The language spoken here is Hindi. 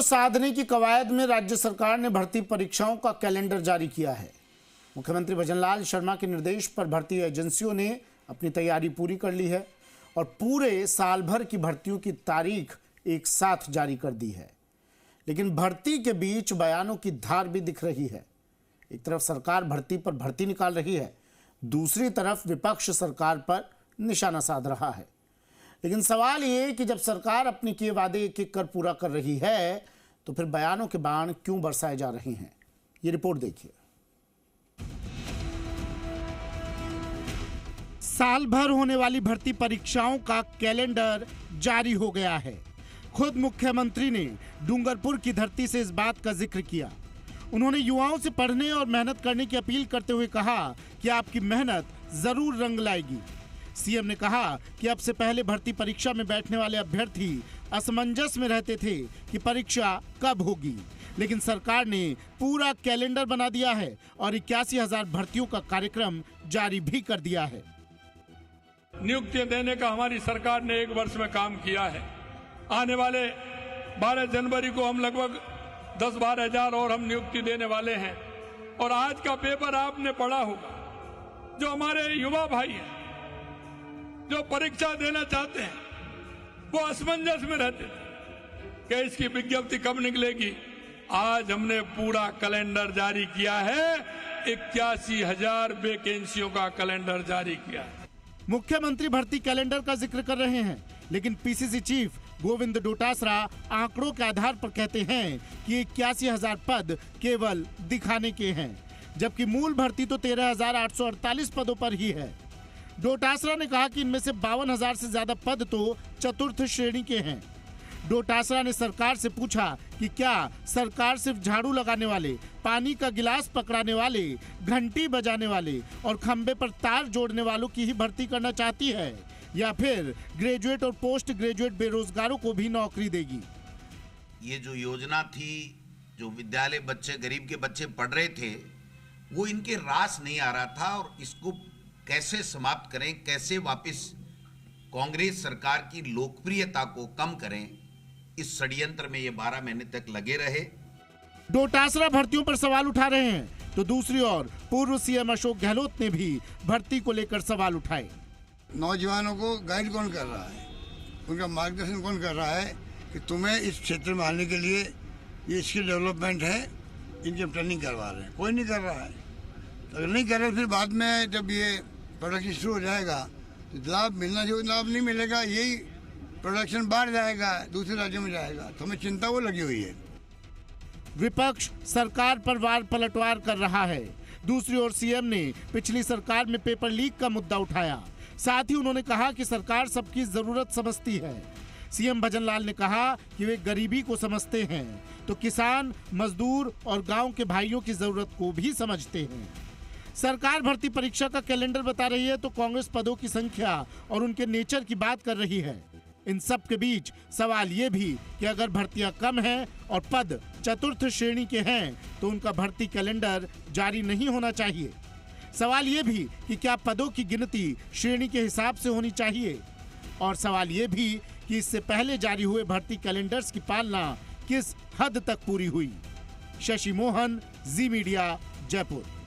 साधने की कवायद में राज्य सरकार ने भर्ती परीक्षाओं का कैलेंडर जारी किया है। मुख्यमंत्री भजनलाल शर्मा के निर्देश पर भर्ती एजेंसियों ने अपनी तैयारी पूरी कर ली है और पूरे साल भर की भर्तियों की तारीख एक साथ जारी कर दी है। लेकिन भर्ती के बीच बयानों की धार भी दिख रही है। एक तरफ सरकार भर्ती पर भर्ती निकाल रही है, दूसरी तरफ विपक्ष सरकार पर निशाना साध रहा है। लेकिन सवाल ये कि जब सरकार अपने किए वादे एक एक कर पूरा कर रही है तो फिर बयानों के बाण क्यों बरसाए जा रहे हैं, ये रिपोर्ट देखिए। साल भर होने वाली भर्ती परीक्षाओं का कैलेंडर जारी हो गया है। खुद मुख्यमंत्री ने डूंगरपुर की धरती से इस बात का जिक्र किया। उन्होंने युवाओं से पढ़ने और मेहनत करने की अपील करते हुए कहा कि आपकी मेहनत जरूर रंग लाएगी। सीएम ने कहा कि अब से पहले भर्ती परीक्षा में बैठने वाले अभ्यर्थी असमंजस में रहते थे कि परीक्षा कब होगी, लेकिन सरकार ने पूरा कैलेंडर बना दिया है और 81,000 भर्तियों का कार्यक्रम जारी भी कर दिया है। नियुक्ति देने का हमारी सरकार ने 1 वर्ष में काम किया है। आने वाले 12 जनवरी को हम लगभग 10-12 हजार और हम नियुक्ति देने वाले हैं। और आज का पेपर आपने पढ़ा होगा, जो हमारे युवा भाई हैं जो परीक्षा देना चाहते हैं वो असमंजस में रहते थे कि इसकी विज्ञप्ति कब निकलेगी। आज हमने पूरा कैलेंडर जारी किया है, 81,000 वैकेंसियों का कैलेंडर जारी किया है। मुख्यमंत्री भर्ती कैलेंडर का जिक्र कर रहे हैं, लेकिन पीसीसी चीफ गोविंद डोटासरा आंकड़ों के आधार पर कहते हैं कि 81,000 पद केवल दिखाने के हैं, जबकि मूल भर्ती तो 13,848 पदों पर ही है। डोटासरा ने कहा कि इनमें से 52,000 से ज्यादा पद तो चतुर्थ श्रेणी के हैं। डोटासरा ने सरकार से पूछा कि क्या सरकार सिर्फ झाड़ू लगाने वाले, पानी का गिलास पकड़ाने वाले, घंटी बजाने वाले और खंबे पर तार जोड़ने वालों की ही भर्ती करना चाहती है या फिर ग्रेजुएट और पोस्ट ग्रेजुएट बेरोजगारों को भी नौकरी देगी। ये जो योजना थी, जो विद्यालय बच्चे, गरीब के बच्चे पढ़ रहे थे, वो इनके रास नहीं आ रहा था और इसको कैसे समाप्त करें, कैसे वापस कांग्रेस सरकार की लोकप्रियता को कम करें, इस षड्यंत्र में ये 12 महीने तक लगे रहे। डोटासरा भर्तियों पर सवाल उठा रहे हैं तो दूसरी ओर पूर्व सीएम अशोक गहलोत ने भी भर्ती को लेकर सवाल उठाए। नौजवानों को गाइड कौन कर रहा है, उनका मार्गदर्शन कौन कर रहा है कि तुम्हें इस क्षेत्र में आने के लिए ये स्किल डेवलपमेंट है, इनकी हम ट्रेनिंग करवा रहे हैं? कोई नहीं कर रहा है। अगर नहीं कर रहे फिर बाद में जब ये प्रोडक्शन शुरू हो जाएगा तो लाभ मिलना चाहिए, लाभ नहीं मिलेगा, यही प्रोडक्शन बाहर जाएगा, दूसरे राज्यों में जाएगा, तो हमें चिंता वो लगी हुई है। विपक्ष सरकार पर वार पलटवार कर रहा है। दूसरी ओर सीएम ने पिछली सरकार में पेपर लीक का मुद्दा उठाया। साथ ही उन्होंने कहा कि सरकार सबकी जरूरत समझती है। सीएम भजनलाल ने कहा कि वे गरीबी को समझते हैं तो किसान, मजदूर और गांव के भाइयों की जरूरत को भी समझते हैं। सरकार भर्ती परीक्षा का कैलेंडर बता रही है तो कांग्रेस पदों की संख्या और उनके नेचर की बात कर रही है। इन सब के बीच सवाल ये भी कि अगर भर्तियां कम हैं और पद चतुर्थ श्रेणी के हैं तो उनका भर्ती कैलेंडर जारी नहीं होना चाहिए। सवाल ये भी कि क्या पदों की गिनती श्रेणी के हिसाब से होनी चाहिए, और सवाल ये भी कि इससे पहले जारी हुए भर्ती कैलेंडर्स की पालना किस हद तक पूरी हुई। शशि मोहन, जी मीडिया, जयपुर।